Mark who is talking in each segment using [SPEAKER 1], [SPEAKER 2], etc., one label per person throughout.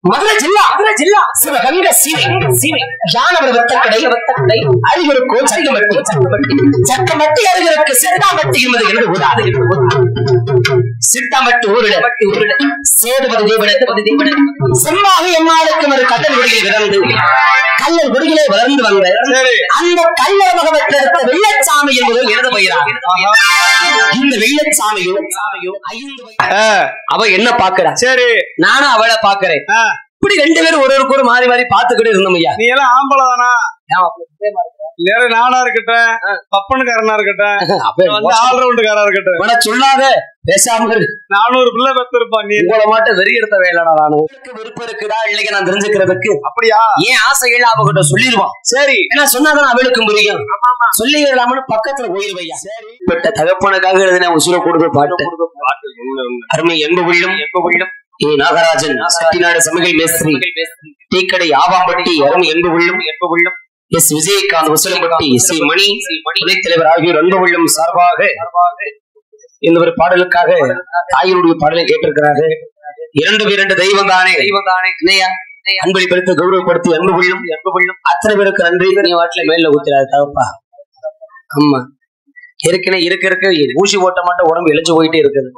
[SPEAKER 1] மதுரை ஜில்லா சிவகங்கை சீமை யானவர் வத்தக்கடை அழிவருக்கோ சக்கமட்டி அருகருக்கு சிட்டாமட்டி என்பது கூடாது. சிட்டாமட்டி ஊரிட சேதுபதி தேவன செம்மாக எம்மாளுக்கும் ஒரு கட்டல் குடியில் கிடந்து கல்லல் குடியிலே வளர்ந்து வந்த அந்த கல்லர் மகவற்றெடுத்த வெள்ளச்சாமி என்பது எனது பெயராக. இந்த வெள்ளச்சாமியோ அவ என்ன பாக்குறா, சரி நானும் அவளை பாக்குறேன். இப்படி ரெண்டு பேரும் ஒருவருக்கு ஒரு மாறி மாறி பாத்துக்கிட்டு இருந்தோம். ஐயா,
[SPEAKER 2] நீ எல்லாம் ஆம்பளை தானா? நானா இருக்கட்டும், பப்பனுக்காரனா இருக்கட்டும், ஆல்ரவுண்டுக்காரா இருக்கட்டும், சொல்லாத பேசாம 400 பிள்ளை பெற்றிருப்பா. நீ உங்களை மாட்ட வெறி எடுத்த வேலைடா. நானும் விருப்பம் இருக்குதா இல்லைங்க நான் தெரிஞ்சுக்கிறதுக்கு. அப்படியா? ஏன் ஆசைகள் அவகிட்ட சொல்லிடுவான். சரி, ஏன்னா சொன்னாதான் அவளுக்கும் புரியும். சொல்லிடலாம்னு பக்கத்துல போயிருவையா. சரி, பட்ட தகப்பனுக்காக எழுதின உசுர கொடுத்து பாட்டு அருமை எங்க உள்ளும் நாகராஜன் சட்டிநாடு சமையல் மேஸ்திரி டீக்கடை ஆவாம்பட்டி அருமை எங்க உள்ளும் எஸ் விஜயகாந்த் உசலம்பட்டி சி மணி துணைத் தலைவர் ஆகியோர் அன்பு உள்ளம் சார்பாக இந்த ஒரு பாடலுக்காக தாயினுடைய பாடலை கேட்டிருக்கிறார்கள். இரண்டு தெய்வம் தானே இல்லையா? அன்பளிப்படுத்த கௌரவப்படுத்தி அன்பு உள்ளம் அத்தனை பேருக்கு நன்றி. நீ வாட்டில மேல ஊத்துறாரு தகப்பா. ஆமா, ஏற்கனவே இருக்க ஊசி ஓட்ட மாட்ட உடம்பு இழைச்சு போயிட்டே இருக்குது.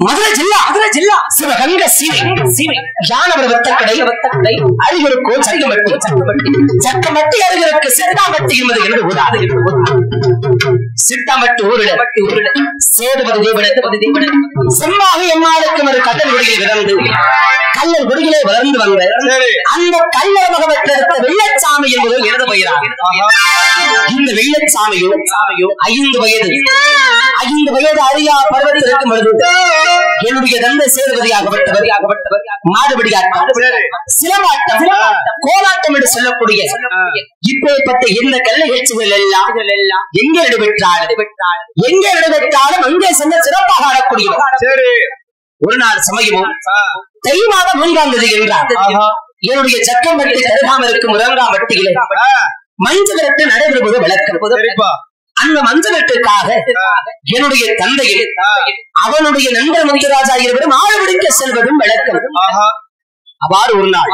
[SPEAKER 2] மதுரை ஜில்லா சிவகங்கை சீமை யானவர் வத்தக்கடை அழிவருக்கோ சக்கமட்டி அருகருக்கு சிட்டாமட்டி என்பது கூடாது. சிட்டாமட்டி ஊரிட சேதுபதி தேவன செம்மாக எம்மாளுக்கும் ஒரு கட்டல் குடியில் கிடந்து கல்லல் குடியிலே வளர்ந்து வந்த அந்த கல்லர் மகவற்றெடுத்த வெள்ளச்சாமி என்பது எனது பெயராக. இந்த வெள்ளச்சாமியோ 5 வயது அறியா பருவத்தில் இருக்கும் பொழுது என்னுடைய தந்தை சேதுபதியாகப்பட்டவர் மாடுபடியாட்டம், சிலம்பாட்டம், கோலாட்டம் என்று சொல்லக்கூடிய இப்பேற்பட்ட இந்த கலை நிகழ்ச்சிகள் எல்லாம் எங்கே நடைபெற்றாலும் அங்கே சென்று சிறப்பாக ஆடக்கூடியவர். ஒரு நாள் சமயமும் தை மாதம் 3ஆம் தேதி என்றார். என்னுடைய சக்கம்பட்டி தருகாமல் இருக்கும் 2ஆம் வட்டியிலே மஞ்சள் விரட்டு நடைபெறுவது விளக்கம். அந்த மஞ்சளுக்காக என்னுடைய தந்தையில் அவனுடைய நண்பர் மந்திராஜா இருவரும் ஆழபிடிக்க செல்வதும் விளக்கம். அவ்வாறு ஒரு நாள்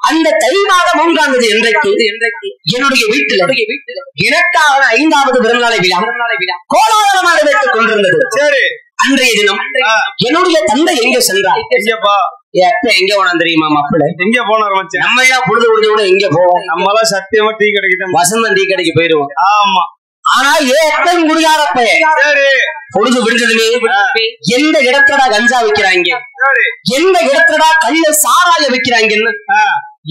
[SPEAKER 2] அந்த தை மாதம் 3ஆம் தேதி இன்றைக்கு என்னுடைய வீட்டில் எனக்காக 5வது பிறந்தநாளை விழா கோலாகலமாக வைத்துக் கொண்டிருந்தது. சரி, அன்றைய தினம் என்னுடைய தந்தை எங்க சென்றார்? எங்க போனா தெரியுமா? மாப்பிள்ள எங்க போனார்? நம்ம எல்லாம் பொழுது பொழுது எங்க போவோம்? நம்ம எல்லாம் சத்தியமா டீ கடைக்கு வசந்தன் டீ கடைக்கு போயிருவோம். ஆமா, ஆனா ஏன் குடிகாரப்ப பொழுது விடுஞ்சதுமே எந்த இடத்துலடா கஞ்சா வைக்கிறாங்க, எந்த இடத்துலடா கல்ல சாராய வைக்கிறாங்கன்னு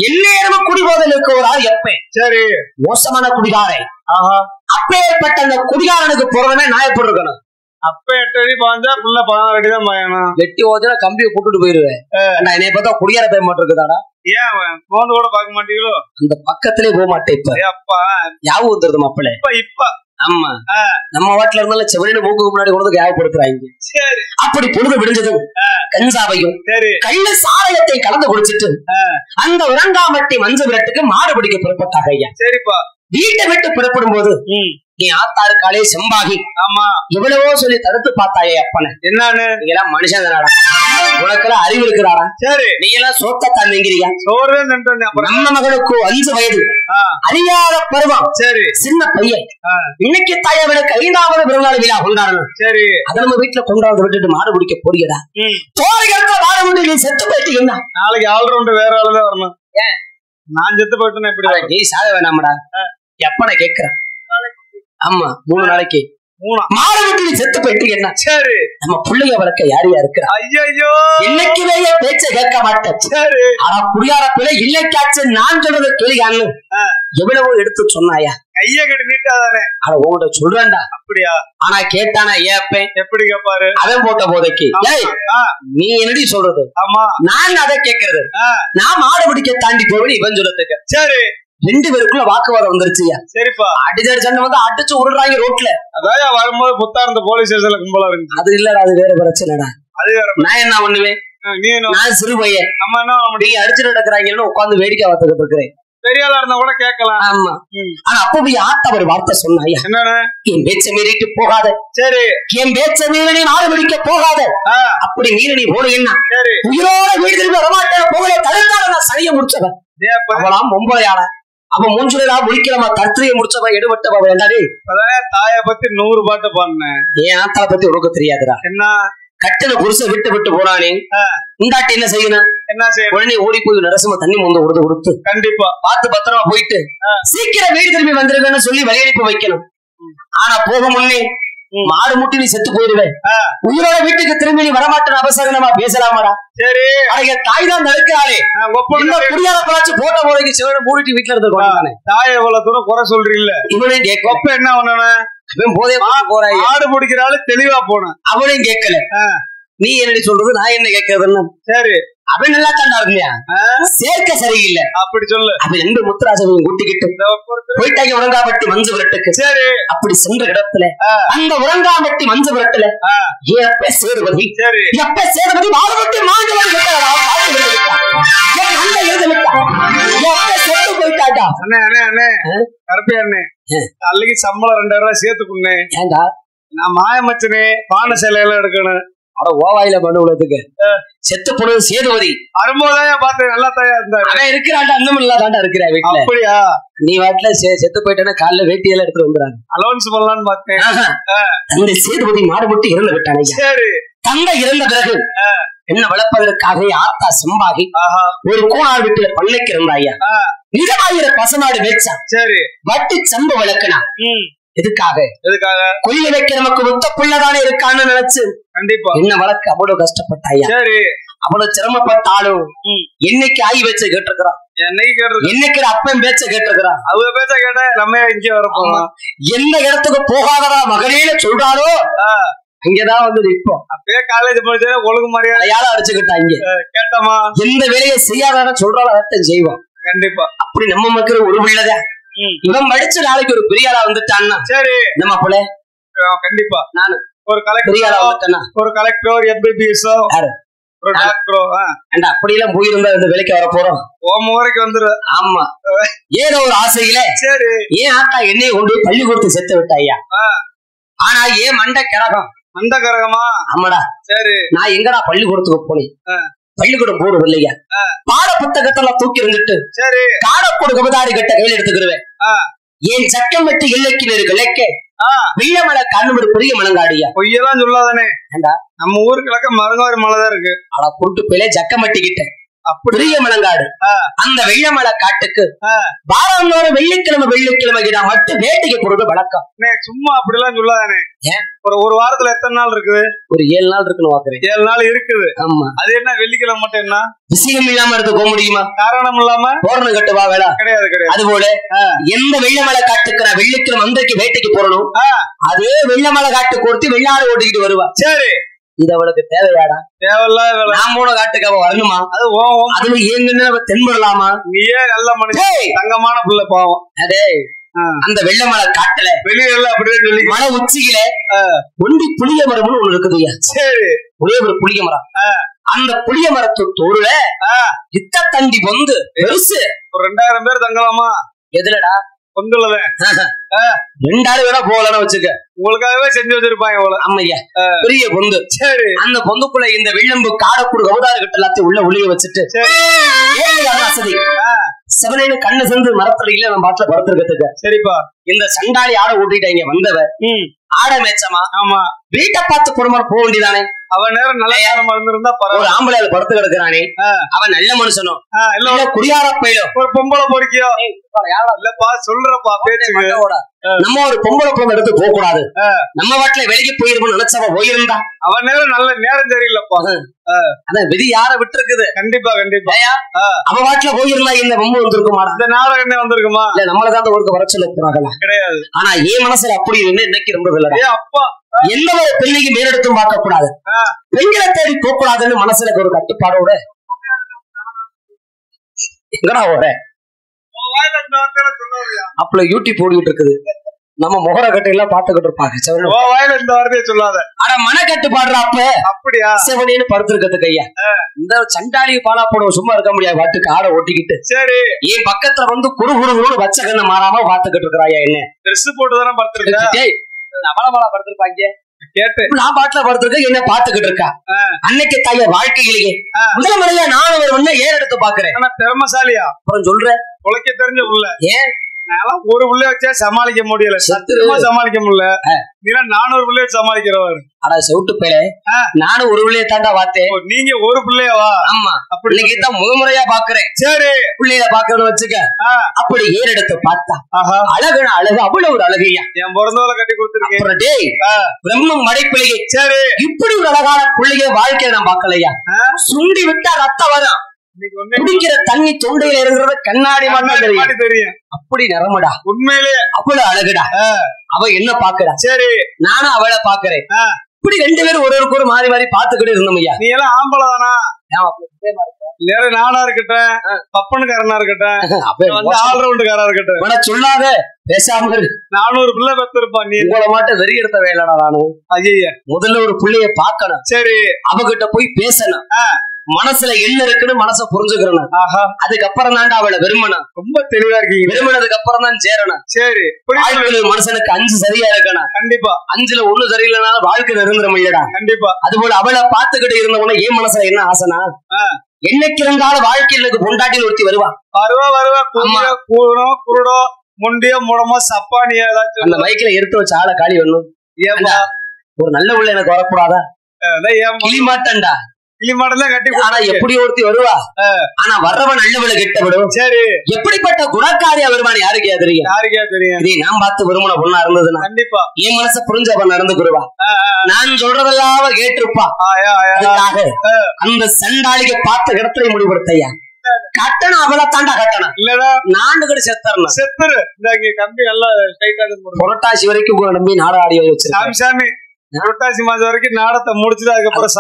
[SPEAKER 2] எந்நேரமும் குடிபோதையில் இருக்கிறார். எப்ப சரி மோசமான குடிகாரை அப்பேற்பட்ட அந்த குடிகாரனுக்கு போறதுமே நாயப்பட்டு இருக்கணும். அப்ப 8 அடி பாஞ்சா புள்ள 16 அடி தான் பாயணும். வெட்டி ஓதுனா கம்பியை போட்டுட்டு போயிருவேன். என்னைய பார்த்தா குடியார போய் மாட்டு இருக்குதாடா. ஏன் போந்து கூட பாக்க மாட்டீங்களோ? அந்த பக்கத்திலே போக மாட்டேன். இப்ப அப்பா யாவும் வந்துருது மாப்பிள்ள. இப்ப ஆமா, நம்ம வாட்டில இருந்தாலும் செவனு மூக்கு முன்னாடி கொண்டு ஞாபகப்படுத்துறாங்க. அப்படி பொழுது விடுஞ்சதும் கஞ்சாவையும் கள்ள சாராயத்தை கலந்து குடிச்சிட்டு அந்த உறங்காமட்டி மஞ்சள் விரட்டுக்கு மாடு பிடிக்க புறப்பட்டாங்க. ஐயா, சரிப்பா. வீட்டை விட்டு புறப்படும் போது நீ ஆத்தாரு காலே செம்பாகி ஆமா எவ்வளவோ சொல்லி தடுத்து பார்த்தாயே அப்பன. என்னன்னு? நீங்க எல்லாம் மனுஷன் தானடா, உனக்கெல்லாம் அறிவு இருக்கிறாடா. சரி, நீங்க எல்லாம் சோத்தத்தான் நீங்கிறியா? சோறு நம்ம மகளுக்கு 5 வயது அறியாத பருவம். சரி, சின்ன பையன். இன்னைக்கு தாயவனுக்கு 5வது பிறந்தநாள் விழா கொண்டாடணும். சரி, அதை நம்ம வீட்டுல கொண்டாந்து விட்டுட்டு மாடு பிடிக்க போறியடா? தோழிகளுக்கு வாழ முடியும். நீ செத்து போயிட்டு என்ன? நாளைக்கு ஆல்ரவுண்டு வேற ஆளுதான் வரணும். நான் செத்து போயிட்டேன்னா எப்படி? நீ சாக வேணாமடா. எப்பன கேக்குறேன். ஆமா, 3 நாளைக்கு மாடு விட்டு செத்து போயிட்டு என்ன? சரி, நம்ம பிள்ளைய வளர்க்க யார் இருக்கிறா? ஐயோ, இன்னைக்குமே பேச்ச கேட்க மாட்டேன். சரி, ஆனா குடியார பிள்ளை இல்லைக்காச்சு நான் சொல்றது கேள்வி எவ்வளவோ எடுத்து சொன்னாயா? கைய கட்டி நீட்டாதானே? அத உங்கள்கிட்ட சொல்றேன்டா. அப்படியா? ஆனா கேட்டானா ஏப்பேன். எப்படி கேப்பாரு? அவன் போட்ட போதைக்கு நீ என்னடி சொல்றது? ஆமா, நான் அதை கேட்கறது. நான் மாடு பிடிக்க தாண்டி போவேன் இவன் சொல்லத்துக்கு. சரி, 2 பேருக்குள்ள வாக்குவாதம் வந்துருச்சுயா. சரிப்பா, அடிச்சடி சண்டை வந்து அடிச்சு உருடுறாங்க ரோட்ல. அதான் வரும்போது புத்தார்ந்த போலீஸ் ஸ்டேஷன்ல கும்பலா இருக்கு. அது இல்லடா, அது வேற பிரச்சனைடா. அது வேற. நான் என்ன பண்ணுவேன்? நான் சிறு பையன். நம்ம என்ன அடிச்சு நடக்கிறாங்கன்னு உட்காந்து வேடிக்கை பார்த்துக்கிட்டு இருக்கிறேன்.
[SPEAKER 3] பெரியாளா இருந்தா கூட கேட்கலாம்.
[SPEAKER 2] ஆமா. ஆனா அப்பவே ஆத்தா ஒரு வார்த்தை சொன்னாயா,
[SPEAKER 3] என்னன்னு?
[SPEAKER 2] என் பேச்ச மீறிட்டு போகாத. சரி. என் பேச்ச மீறி நாடு பிடிக்க போகாத. அப்படி மீறி நீ போனீங்கன்னா சரி உயிரோட வீடு திரும்பி வரமாட்டேன். போகல தடுத்தால நான் சரிய முடிச்சவன். அவளாம் பொம்பளையாள அவன் மூஞ்சுலா முடிக்கிறமா கத்திரிய முடிச்சவன் எடுபட்டவ என்னடி.
[SPEAKER 3] தாய பத்தி 100 பாட்டு பாடுனேன்.
[SPEAKER 2] ஏன் ஆத்தா பத்தி உனக்கு தெரியாதுடா. என்ன கட்டில புருஷ விட்டு போறானே இந்தாட்டி என்ன செய்யணும்? என்ன செய்ய? உடனே ஓடி போய் நரசிம்ம தண்ணி முந்த உடுத்து கொடுத்து கண்டிப்பா பார்த்து பத்திரமா போயிட்டு சீக்கிரம் வீடு திரும்பி வந்துருவேன்னு சொல்லி வழியனுப்பி வைக்கணும். ஆனா போக முன்னே மாடு முட்டி நீ செத்து போயிருவேன். உயிரோட வீட்டுக்கு திரும்பி நீ வரமாட்டேன் அவசரமா பேசலாமாடா. சரி தாய் தான் நடக்கிறாளே புரியாத பழாச்சு போட்ட போதைக்கு சிவனை மூடிட்டு வீட்டுல இருந்து
[SPEAKER 3] தாய் எவ்வளவு தூரம் குறை சொல்றீல்ல.
[SPEAKER 2] இவனையும் கேட்க
[SPEAKER 3] என்ன ஒண்ணு போதே போற ஆடு பிடிக்கிறாள் தெளிவா போன
[SPEAKER 2] அவனையும் கேட்கல. நீ என்னடி சொல்றது நான் என்ன கேட்கறதுன்னு. சரி அவன் நல்லா தாண்டா இருந்தியா சேர்க்க சரியில்லை அப்படி சொல்லு. அவன் எந்த முத்துராஜனையும் கூட்டிக்கிட்டு போயிட்டாங்க உரங்காம்பட்டி மஞ்சு விரட்டுக்கு. சரி அப்படி சென்ற இடத்துல அந்த உரங்காம்பட்டி மஞ்சு விரட்டுல எப்ப சேதுபதி எப்ப சேதுபதி மாறுபட்டி மாண்டு செத்து போயிட்டாட்டா.
[SPEAKER 3] அண்ணே அண்ணே அண்ணே கருப்பே அண்ணே அன்னைக்கு சம்பளம் 2000 ரூபாய் சேர்த்துக்குண்ணே.
[SPEAKER 2] ஏண்டா
[SPEAKER 3] நான் மாயமச்சனே பானை சிலையெல்லாம் எடுக்கணும்.
[SPEAKER 2] அட ஓவாயில பண்ண உள்ளதுக்கு செத்து போனது சேதுபதி
[SPEAKER 3] அரும்போதாயா பார்த்து நல்லா தாயா இருந்தாரு.
[SPEAKER 2] அவன் இருக்கிறான்டா அந்த நல்லா தாண்டா இருக்கிறா வீட்டுல.
[SPEAKER 3] அப்படியா?
[SPEAKER 2] நீ வாட்டுல செத்து போயிட்டேன்னா காலைல வேட்டியெல்லாம் எடுத்துட்டு வந்துறாங்க.
[SPEAKER 3] அலோன்ஸ் பண்ணலான்னு பார்த்தேன்.
[SPEAKER 2] அந்த சேதுபதி மாடு போட்டு இறந்து விட்டானே. சரி தந்தை இறந்த பிறகு என்ன வளர்ப்பதற்காக ஆத்தா செம்பாகி ஒரு கோணார் வீட்டுல பண்ணைக்கு இருந்தாயா. நிஜமாயிர பசமாடு மேய்ச்சா. சரி வட்டி சம்பு வளர்க்கனா. எதுக்காக? கொல்லி வைக்க நமக்கு ஒத்த புள்ளதானே இருக்கான்னு நினைச்சு கண்டிப்பா என்ன வளர்க்க அவ்வளவு கஷ்டப்பட்டாயா. சரி அவ்வளவு சிரமப்பட்டாலும் என்னைக்கு ஆகி வச்ச கேட்டிருக்கிறான். என்னைக்கு அப்பன் பேச்ச கேட்டிருக்கிறான். அவங்க பேச்ச கேட்ட நம்ம இங்க வரப்போம். எந்த இடத்துக்கு போகாதடா மகனேன்னு சொல்றாரோ அங்கதான் வந்து இப்போ அப்பயே காலேஜ் படிச்சா ஒழுங்கு மரியாதையால அடிச்சுக்கிட்டாங்க. கேட்டமா எந்த வேலையை செய்யாத சொல்றாலும் அதைத்தான் செய்வோம். கண்டிப்பா அப்படி நம்ம மக்கள் ஒரு பிள்ளைத இவன் படிச்ச நாளைக்கு ஒரு பெரிய ஆளா வந்துட்டான்னா சரி நம்ம போல கண்டிப்பா நானு ஒரு கலெக்டர் பெரிய ஆளா வந்துட்டேன்னா ஒரு கலெக்டர் எம்பிபிஎஸ் ஒரு டாக்டரோ அப்படி எல்லாம் போயிருந்தா இந்த வேலைக்கு வர போறோம். வரைக்கும் வந்துரு. ஆமா ஏதோ ஒரு ஆசையில சரி ஏன் ஆட்டா என்னைய கொண்டு பள்ளி கொடுத்து செத்து விட்டாயா. ஆனா ஏன் மண்டை கரகமா? ஆமாடா. சரி நான் எங்கடா பள்ளிக்கூடத்துக்கு போனேன். பள்ளிக்கூடம் போறது இல்லையா பாட புத்தகத்தெல்லாம் தூக்கி இருந்துட்டு சரி காணக்கூட கபதாரி கட்ட கையில் எடுத்துக்கிடுவேன். ஏன் சட்டம் வெட்டி இலக்கினர் கிழக்க வெள்ளமலை கண்ணுபடி பெரிய மலங்காடியா. பொய்யெல்லாம் சொல்லாதானே. நம்ம ஊருக்கு கிழக்க மருங்காடு மலைதான் இருக்கு. ஆனா கூட்டு போயில ஜக்கமட்டிக்கிட்ட பெரிய மலங்காடு அந்த வெள்ளமலை காட்டுக்கு வாரந்தோட வெள்ளிக்கிழமை மட்டும் வேட்டைக்கு போறது வழக்கம். சும்மா அப்படி எல்லாம் சொல்லாதானே. ஒரு வாரத்துல எத்தனை நாள் இருக்குது? ஒரு 7 நாள் இருக்குன்னு பாக்குறேன். 7 நாள் இருக்குது. ஆமா அது என்ன வெள்ளிக்கிழமை மட்டும் என்ன விஷயம் இல்லாம எடுத்து போக முடியுமா? காரணம் இல்லாம போறணும் கட்டுவா வேலை கிடையாது கிடையாது. அது போல எந்த வெள்ளமலை காட்டுக்கு நான் வெள்ளிக்கிழமை அன்றைக்கு வேட்டைக்கு போறணும் அதே வெள்ளமலை காட்டுக்கு ஒருத்தி வெள்ளாடு ஓட்டிக்கிட்டு வருவா. சரி இது அவளுக்கு தேவையாடா? தேவையில்ல. நான் போன காட்டுக்கு அவ வரணுமா? அது அதுல ஏங்குன்னு தென்படலாமா? நீயே நல்ல மனுஷன் தங்கமான புள்ள பாவம். அதே அந்த வெள்ளமலை காட்டுல வெளியில அப்படியே மலை உச்சியில ஒண்டி புளிய மரம்னு ஒண்ணு இருக்குதுயா. சரி ஒரே ஒரு புளிய மரம். அந்த புளிய மரத்து தோறுல இத்த தண்டி வந்து பெருசு ஒரு 2000 பேர் தங்கலாமா? எதுலடா? பொந்துலதான். 2000 வேணா போகலன்னு வச்சுக்க. உங்களுக்காகவே செஞ்சு வச்சிருப்பாங்க போல. ஆமையா பெரிய பொந்து. சரி அந்த பொந்துக்குள்ள இந்த வெள்ளம்பு காடக்கூடு கவுதாறு கிட்ட எல்லாத்தையும் உள்ள ஒளிய வச்சுட்டு வசதி செவனேன்னு கண்ணு சென்று மரத்துல இல்ல நம்ம பாட்டுல படுத்துருக்கிறதுக்கு. சரிப்பா இந்த சண்டாளி ஆடை ஓட்டிட்டாங்க வந்தவ ஆடை மேச்சமா. ஆமா வீட்டை பார்த்து குடும்பம் போக வேண்டியதானே. அவன் நேரம் நல்ல நேரமா இருந்திருந்தா ஒரு ஆம்பளையால படுத்து கிடக்குறானே அவன் நல்ல மனுஷனும் இல்ல குடியார பயிலும் ஒரு பொம்பளை பொறுக்கியோ இல்லப்பா சொல்றப்பா பேச்சுக்கு. நம்ம ஒரு பொம்பளை பொண்ணு எடுத்து போக கூடாது. நம்ம வாட்டில வெளிக்கு போயிருப்போம் நினைச்சவ போயிருந்தா அவன் நேரம் நல்ல நேரம் தெரியலப்பா. அதான் விதி யார விட்டு இருக்குது. கண்டிப்பா கண்டிப்பா அவ வாட்டில போயிருந்தா இந்த பொம்பு வந்திருக்குமா? இந்த நாடகம் என்ன வந்திருக்குமா? இல்ல நம்மளதான் அந்த ஊருக்கு வர சொல்ல போறாங்களா? கிடையாது. ஆனா என் மனசுல அப்படி இன்னைக்கு ரொம்ப இல்லை. அப்பா எந்த ஒரு பெண்ணையும் மேலெடுத்தும் பார்க்க கூடாது. பெண்களை தேடி போக கூடாதுன்னு மனசுல ஒரு கட்டுப்பாடோட எங்கடா ஓட அப்பல யூடியூப் ஓடிட்டு இருக்குது. நம்ம முகர கட்டையெல்லாம் பாத்துக்கிட்டு இருப்பாங்க.
[SPEAKER 3] வாயில இந்த வார்த்தையை சொல்லாத.
[SPEAKER 2] ஆனா மனக்கட்டு பாடுறாப்ப
[SPEAKER 3] அப்படியா
[SPEAKER 2] சிவனேன்னு படுத்திருக்கிறதுக்கு ஐயா. இந்த சண்டாளி பாலா போட சும்மா இருக்க முடியாது, பாட்டுக்கு ஆடை ஒட்டிக்கிட்டு.
[SPEAKER 3] சரி,
[SPEAKER 2] என் பக்கத்துல வந்து குறுகுறுன்னு வச்ச கண்ணை மாறாம பாத்துக்கிட்டு இருக்கிறாயா என்ன?
[SPEAKER 3] ட்ரெஸ் போட்டுதானே படுத்திருக்கேன்.
[SPEAKER 2] அவளமாலா படுத்திருப்பாங்க
[SPEAKER 3] கேட்டு
[SPEAKER 2] நான் பாட்டுல படுத்திருக்க என்ன பாத்துக்கிட்டு இருக்கா. அன்னைக்கு தாய வாழ்க்கையிலேயே முதல் முறையா நானும் ஒரு ஒண்ணு ஏறெடுத்து பாக்குறேன்.
[SPEAKER 3] ஆனா திறமசாலியா
[SPEAKER 2] அப்புறம் சொல்றேன்
[SPEAKER 3] உழைக்க தெரிஞ்ச புள்ள.
[SPEAKER 2] ஏன்
[SPEAKER 3] ஒரு புள்ளைய வச்சா சமாளிக்க முடியல, சத்தியமா சமாளிக்க முடியல. நீங்க 400 பிள்ளைய சமாளிக்கிறவர்.
[SPEAKER 2] ஆனா செவுட்டு பேல நானும் ஒரு பிள்ளைய தாண்டா பார்த்தேன்.
[SPEAKER 3] நீங்க ஒரு பிள்ளையவா? ஆமா, அப்படி தான் முதமுறையா பாக்குறேன். சரி, பிள்ளைய பாக்கணும்னு வச்சுக்க. அப்படி ஏறெடுத்து பார்த்தா அழகுன அழகு அவ்வளவு ஒரு அழகையா என் பிறந்தவரை கட்டி கொடுத்துருக்கேன். பிரம்மம் மடைப்பிள்ளையை. சரி, இப்படி ஒரு அழகான பிள்ளைய வாழ்க்கையை நான் பாக்கலையா. சுண்டி விட்டா ரத்தம் வரும், குடிக்கிற தண்ணி தொண்டையில இருக்கிறத கண்ணாடி மாட்டி தெரியும். அப்படி நிறமடா, உண்மையிலே அவ்வளவு அழகுடா. அவ என்ன பாக்குறா, சரி நானும் அவளை பாக்குறேன். இப்படி 2 பேரும் ஒருவருக்கு ஒரு மாறி மாறி பாத்துக்கிட்டு இருந்தோம் ஐயா. நீ எல்லாம் ஆம்பளை தானா? வேற நானா இருக்கட்டும், பப்பனுக்காரனா இருக்கட்டும், ஆல்ரவுண்டுக்காரா இருக்கட்டும், சொல்லாத பேசாம 400 பிள்ளை பெற்றிருப்பான். நீ உங்களை மாட்ட வெறி எடுத்த வேலைடா நானு. ஐயா, முதல்ல ஒரு பிள்ளைய பாக்கணும். சரி, அவகிட்ட போய் பேசணும். மனசுல என்ன இருக்குன்னு மனசை புரிஞ்சுக்கிறேன். அதுக்கப்புறம் தாண்டா அவளை விரும்பணும். ரொம்ப தெளிவா இருக்கீங்க. விரும்பினதுக்கு அப்புறம் தான் சேரணும். சரி, மனுஷனுக்கு 5 சரியா இருக்கணும். கண்டிப்பா 5ல 1 சரியில்லைனாலும் வாழ்க்கை நிரந்தரம் இல்லடா. கண்டிப்பா. அதுபோல அவளை பாத்துக்கிட்டு இருந்தவன என் மனசுல என்ன ஆசைனா, என்னைக்கு இருந்தாலும் வாழ்க்கையில் எனக்கு பொண்டாட்டின்னு ஒருத்தி வருவா. வருவா கூடோ குருடோ முண்டியோ முடமோ சப்பானியோ ஏதாச்சும் அந்த மைக்கில எடுத்து வச்ச ஆளை காலி வரணும். ஏன்பா ஒரு நல்ல உள்ள எனக்கு வரக்கூடாதா? கிளிமாட்டண்டா கட்டி. ஆனா எப்படி ஒருத்தி வருவா, ஆனா வர்றவன் நல்லவளை கெட்டவிடும். சரி, எப்படிப்பட்ட குணக்காரியா வருவான் யாருக்கே தெரியும். யாருக்கே தெரியும். இதை நான் பார்த்து விரும்பின பொண்ணா இருந்ததுன்னா கண்டிப்பா என் மனசை புரிஞ்சு அவன் நடந்துக்குருவா. நான் சொல்றதெல்லாம் கேட்டிருப்பா. அந்த சண்டாளிக பார்த்த இடத்துல முடிவெடுத்தையா கட்டணம் அவளை தாண்டா கட்டணம் இல்லடா. நாண்டு கூட செத்துறேன். செத்துரு கம்பி எல்லாம் புரட்டாசி வரைக்கும் நம்பி நாடாடி வச்சிருக்கேன். புரட்டாசி மாசம் வரைக்கும் நாடத்தை முடிச்சுட்டு அதுக்கப்புறம்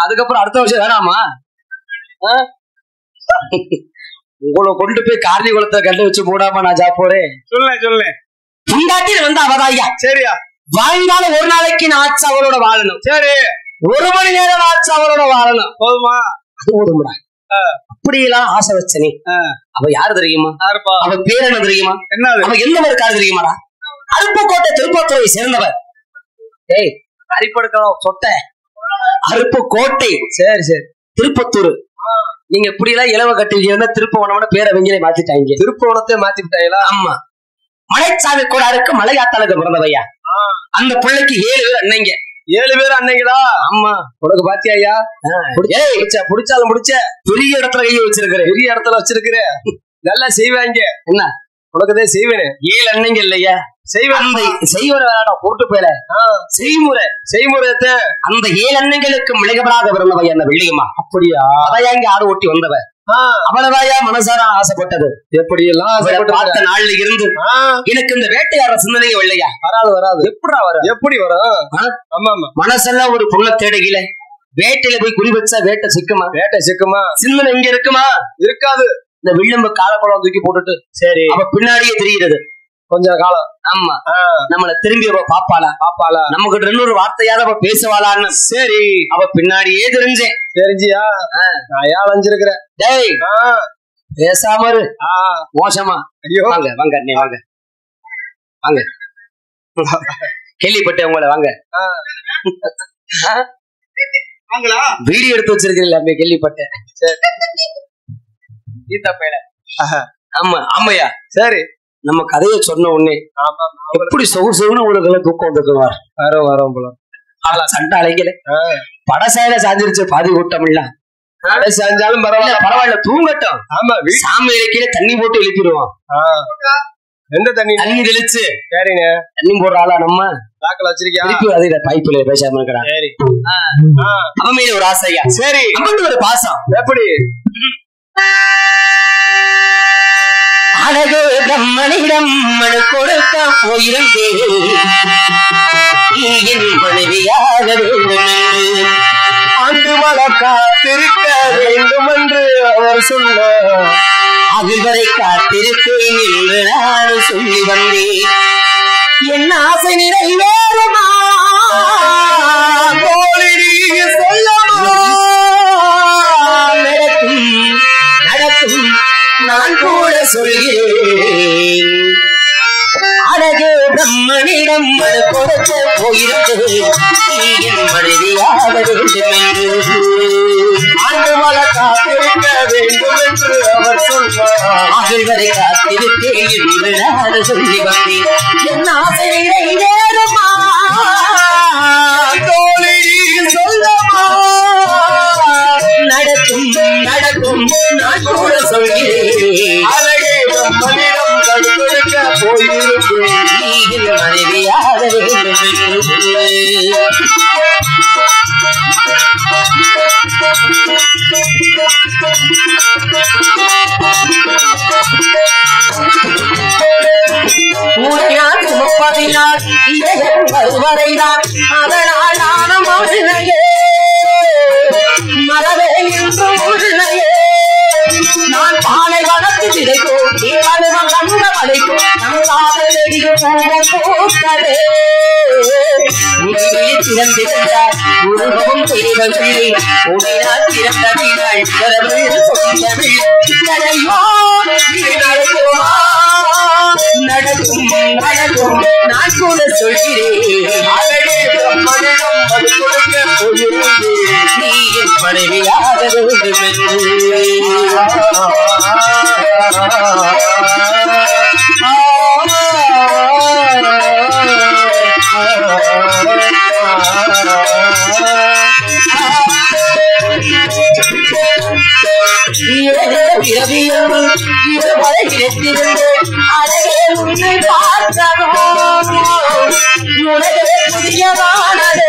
[SPEAKER 3] அதுக்கப்புறம் அடுத்த வருஷம் வேணாமா? உங்களை கொண்டு போய் கார்னி குளத்தை கண்டு வச்சு போடாம நான் போறேன். சொல்லேன் புண்டாட்டியில் வந்து அவதாயா. சரியா, வாழ்ந்தாலும் ஒரு நாளைக்கு நான் ஆச்சு அவளோட வாழணும். சரி, 1 மணி நேரம் ஆச்சு அவளோட வாழணும். போதுமா? அது போதும்டா. அப்படியெல்லாம் ஆசை வச்சனே. அவ யாரு தெரியுமா? அவ பேர் என்ன தெரியுமா? என்ன அவ எந்த மாதிரி காரு தெரியுமாடா? அருப்புக்கோட்டை திருப்பத்தூரை சேர்ந்தவர். ஏய், அரிப்படுக்கலாம் சொட்ட அருப்புக்கோட்டை. சரி சரி, திருப்பத்தூர். நீங்க இப்படி எல்லாம் இலவ கட்டிருந்தா திருப்பவனோட பேரை வெங்கிலே மாத்திட்டாங்க. திருப்பவனத்தை மாத்தி விட்டாங்களா? ஆமா, மலைச்சாமி கூடாருக்கு மலையாத்தாளுக்கு பிறந்தவையா. அந்த பிள்ளைக்கு 7 பேர் அன்னைங்க. 7 பேர் அன்னைங்களா? ஆமா. உனக்கு பாத்தியா? புடிச்சாலும் முடிச்ச பெரிய இடத்துல கையை வச்சிருக்கிறேன். பெரிய இடத்துல வச்சிருக்கிறேன். நல்லா செய்வாங்க. என்ன உனக்குதான் செய்வேன். 7 அன்னைங்க இல்லையா? செய்முறை போட்டு போயில செய்முறை அந்த 7 அண்ணங்களுக்கு மிளகப்படாத பிறந்தவ என்ன வெள்ளியம்மா. அப்படியா? அதையாங்க ஆடு ஓட்டி வந்தவ. அவளதாயா மனசார ஆசைப்பட்டது. எப்படி எல்லாம் பார்த்த நாள்ல இருந்து எனக்கு இந்த வேட்டையாட சிந்தனையே வெள்ளையா வராது. எப்படி வரும்? மனசெல்லாம் ஒரு பொண்ணை தேடுகில வேட்டையில போய் குறி வச்சா வேட்டை சிக்குமா? சிந்தனை இங்க இருக்குமா? இருக்காது. இந்த வில்லம்பு காலப்பழம் தூக்கி போட்டுட்டு சரி அவ பின்னாடியே தெரிகிறது கொஞ்ச காலம். ஆமா, நம்மள திரும்பி அவ பாப்பாளா நமக்கு 2 வார்த்தையாவது அவ பேசுவாளான்னு. சரி, அவ பின்னாடியே தெரிஞ்சியா? நான் ஏன் அஞ்சிருக்கிறேன். டேய் பேசாம இரு. மோசமா? வாங்க வாங்க நீ வாங்க வாங்க. கேள்விப்பட்டேன் உங்களை. வாங்க வீடியோ எடுத்து வச்சிருக்கீங்களா? கேள்விப்பட்டேன். ஆமா ஆமையா. சரி, நம்ம கதையை சொன்ன உடனே எப்படி சொகுன்னு உங்களுக்கு தூக்கம் வந்துக்குவார். வரோம் போல சண்டை அலைக்கல. படசாயில சாஞ்சிருச்சு பாதி கூட்டம் இல்ல. படை சாஞ்சாலும் பரவாயில்ல தூங்கட்டும். ஆமா, சாமி இலக்கில தண்ணி போட்டு எழுப்பிடுவோம். எந்த தண்ணி தெளிச்சு? சரிங்க, தண்ணி போடுற ஆளா நம்ம தாக்கல வச்சிருக்கேன். பைப்புல பேசாம இருக்கிறான். சரி, அவன் மேல ஒரு ஆசையா. சரி, ஒரு பாசம். எப்படி? அழகு பிரம்மனிடம் மனு கொடுக்க போயிருந்தேன் மனைவியாக வேண்டும். ஆண்டு மழை காத்திருக்க வேண்டும் என்று அவர் சொன்னார்.
[SPEAKER 2] அதுவரை காத்திருப்பேன் என்று நான் சொல்லி வந்தேன். என் ஆசை நிறைவேறுமா
[SPEAKER 3] தோழி நீ சொல்லமா?
[SPEAKER 2] நடக்கும் நான் கூட சொல்கிறேன். அழகு பிரம்மனிடம் மனு கொடுக்க போயிருக்கிறேன். நீ என் மனைவியாக வேண்டும் என்று
[SPEAKER 3] ஆண்டு வள காத்திருக்க வேண்டும் என்று அவர் சொன்னார்.
[SPEAKER 2] அதுவரை காத்திருப்பேன் என்று நான் சொல்லி வந்தேன். என் ஆசை நிறைவேறுமா
[SPEAKER 3] தோழி நீ சொல்லமா?
[SPEAKER 2] நடக்கும் நான் கூட சொல்கிறேன்.
[SPEAKER 3] அழகே பிரம்மனிடம் கண் கொடுக்க போயிருக்கிறேன்.
[SPEAKER 2] நீ என் மனைவியாக வேண்டும் என்று ஊரையான் சுமப்பதினால் வருவதைதான் அதனால் நானும் மகிழ்நையே மரவே என்று மகிழ்நையே. நான் பானை வளர்த்து கிடைக்கும் நீ பருவம் கண்ட வளைக்கும் நம் காதல் பூத்ததே. திறந்திருந்தார் உருவமும் தெரியவில்லை. உன்னால் திறந்ததினால் வரவு சொந்தமில்லை. நடக்கும் நான் கூட சொல்கிறேன்.
[SPEAKER 3] அழகே பிரம்மனிடம் கண் கொடுக்க போயிருக்கிறேன்.
[SPEAKER 2] நீ என் மனைவியாக வேண்டும் என்று அழகே உன்னை பார்த்ததோ உலகே புதியதானது.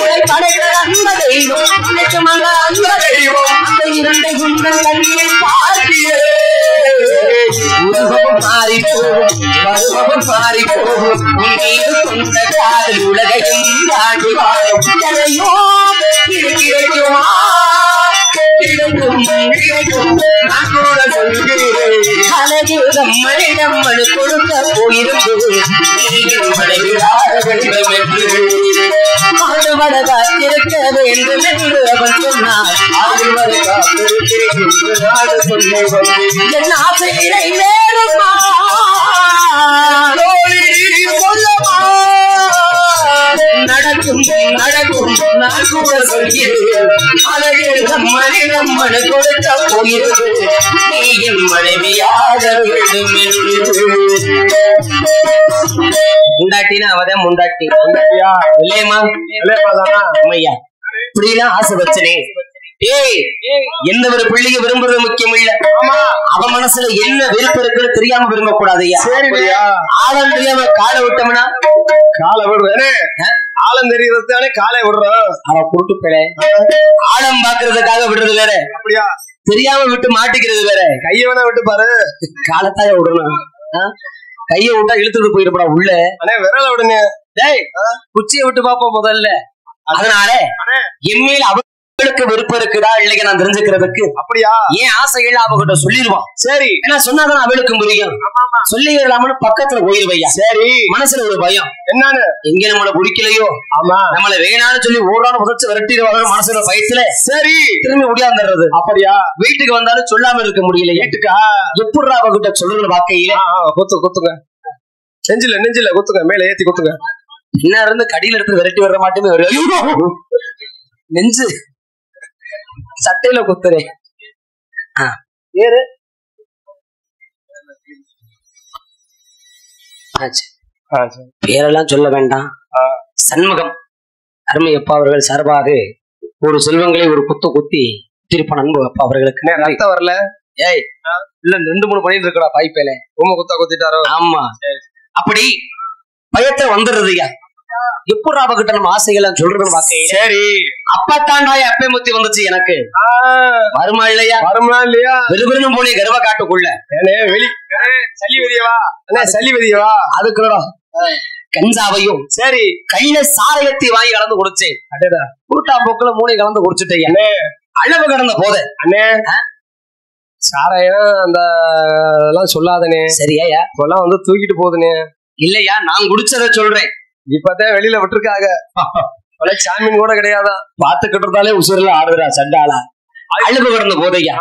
[SPEAKER 2] உன்னை படைத்த அந்த தெய்வம் நிச்சயமாக அந்த தெய்வம் அந்த இரண்டை உங்கள் கண்ணில் பார்க்கிறே. உருவமும் மாறி போகும் பருவமும் மாறி போகும். உன் மீது கொண்ட காதல் உலகையும் தாண்டி வாழும். எதையோ கிடைக்குமா நான் கூட சொல்கிறேன். அழகு நம்மளிடம் மனு கொடுக்க போயிருந்தது. மனைவியாக வேண்டும் என்று ஆடுவட காத்திருக்க வேண்டும் என்று அவன் சொன்னார். ஆடுவட காத்திருக்கிறேன் என்று நாடு சொல்ல வந்தேன். என் ஆசை நிறைவேறுமா சொல்லமா? நடக்கும் நான் கூட சொல்கிறேன். அழகு நம்மளிடம் மனு கொடுக்க போகிறது. நீ என் மனைவியாக வேண்டும் என்று முண்டாட்டினா அவதான் முண்டாட்டி இல்லையம்மா அம்மையா இப்படிலாம் ஆசை வச்சனே. ஏய் எந்த ஒரு பிள்ளைக்கு விரும்புறது முக்கியம் இல்ல. அவன் மனசுல என்ன விருப்பம் இருக்குன்னு தெரியாம விரும்ப கூடாதுயா. ஆழம் தெரியாம காலை விட்டோம்னா
[SPEAKER 3] காலை விடுறேனே. ஆழம் தெரியுறதுதானே காலை விடுறோம்.
[SPEAKER 2] அவன் குருட்டு பிள்ளை. ஆழம் பாக்குறதுக்காக விடுறது வேற,
[SPEAKER 3] அப்படியா?
[SPEAKER 2] தெரியாம விட்டு மாட்டிக்கிறது வேற.
[SPEAKER 3] கைய வேணா விட்டு பாரு.
[SPEAKER 2] காலத்தாய விடணும். கைய விட்டா இழுத்துட்டு போயிடப்படா உள்ள.
[SPEAKER 3] விரல விடுங்க.
[SPEAKER 2] டேய் குச்சியை விட்டு பாப்போம் முதல்ல. அதனால எம்மையில அவங்களுக்கு விருப்பம் இருக்குதா இல்லையா நான் தெரிஞ்சுக்கிறதுக்கு.
[SPEAKER 3] அப்படியா?
[SPEAKER 2] ஏன் ஆசைகள் அவகிட்ட சொல்லிடுவான்.
[SPEAKER 3] சரி
[SPEAKER 2] ஏன்னா சொன்னாதான் அவளுக்கும் புரியும். சொல்லிடலாம்னு பக்கத்துல போயிருவையா.
[SPEAKER 3] சரி
[SPEAKER 2] மனசுல ஒரு பயம்
[SPEAKER 3] என்னன்னு.
[SPEAKER 2] எங்க நம்மள பிடிக்கலையோ
[SPEAKER 3] ஆமா
[SPEAKER 2] நம்மள வேணான்னு சொல்லி ஓடான புதைச்சு விரட்டிடுவாங்க மனசுல பயத்துல.
[SPEAKER 3] சரி
[SPEAKER 2] திரும்பி முடியாந்துடுறது.
[SPEAKER 3] அப்படியா?
[SPEAKER 2] வீட்டுக்கு வந்தாலும் சொல்லாம இருக்க முடியல.
[SPEAKER 3] வீட்டுக்கா
[SPEAKER 2] எப்படிடா அவகிட்ட சொல்றது வாக்கையில.
[SPEAKER 3] குத்துங்க நெஞ்சில குத்துங்க. மேல ஏத்தி குத்துங்க.
[SPEAKER 2] என்ன இருந்து கடியில எடுத்து விரட்டி வர மாட்டேமே. நெஞ்சு சட்டையில குத்துறேன். ஏறு பேரெல்லாம் சொல்ல வேண்டாம். சண்முகம் அருமை அப்பா அவர்கள் சார்பாக ஒரு செல்வங்களை ஒரு குத்து குத்தி திருப்ப நண்பு அப்பா அவர்களுக்கு
[SPEAKER 3] ரத்தம் வரல.
[SPEAKER 2] ஏய் இல்ல 2-3 பண்ணிட்டு இருக்கா பாய்ப்பேல
[SPEAKER 3] குத்தா குத்திட்டாரோ.
[SPEAKER 2] ஆமா அப்படி பயத்தை வந்துடுறதுயா. எப்படி அவகிட்ட நம்ம ஆசைகள் சொல்றதுன்னு பாக்க.
[SPEAKER 3] சரி
[SPEAKER 2] அப்பத்தாண்டாய அப்பே முத்தி வந்துச்சு எனக்கு. வருமா இல்லையா?
[SPEAKER 3] வருமா இல்லையா?
[SPEAKER 2] வெறுவெறும் போனே கர்வ காட்டுக்குள்ள
[SPEAKER 3] வெளி சல்லி வெளியவா சல்லி வெளியவா
[SPEAKER 2] அதுக்குள்ள கஞ்சாவையும் சரி கையில சாரையத்தை வாங்கி கலந்து குடிச்சேன். குருட்டா போக்குல 3 கலந்து குடிச்சுட்டேன். அளவு கடந்த போத
[SPEAKER 3] அண்ணே சாராயம் அந்த அதெல்லாம் சொல்லாதனே. சரியா இப்பெல்லாம் வந்து தூக்கிட்டு போகுதுனே. இல்லையா நான் குடிச்சத சொல்றேன். இப்பதான் வெளியில விட்டுருக்காங்க. சாமியின் கூட கிடையாதா பாத்துக்கிட்டு இருந்தாலே உசுரில் ஆடுறா சண்டாளா. அழுகு கடந்த போதையா.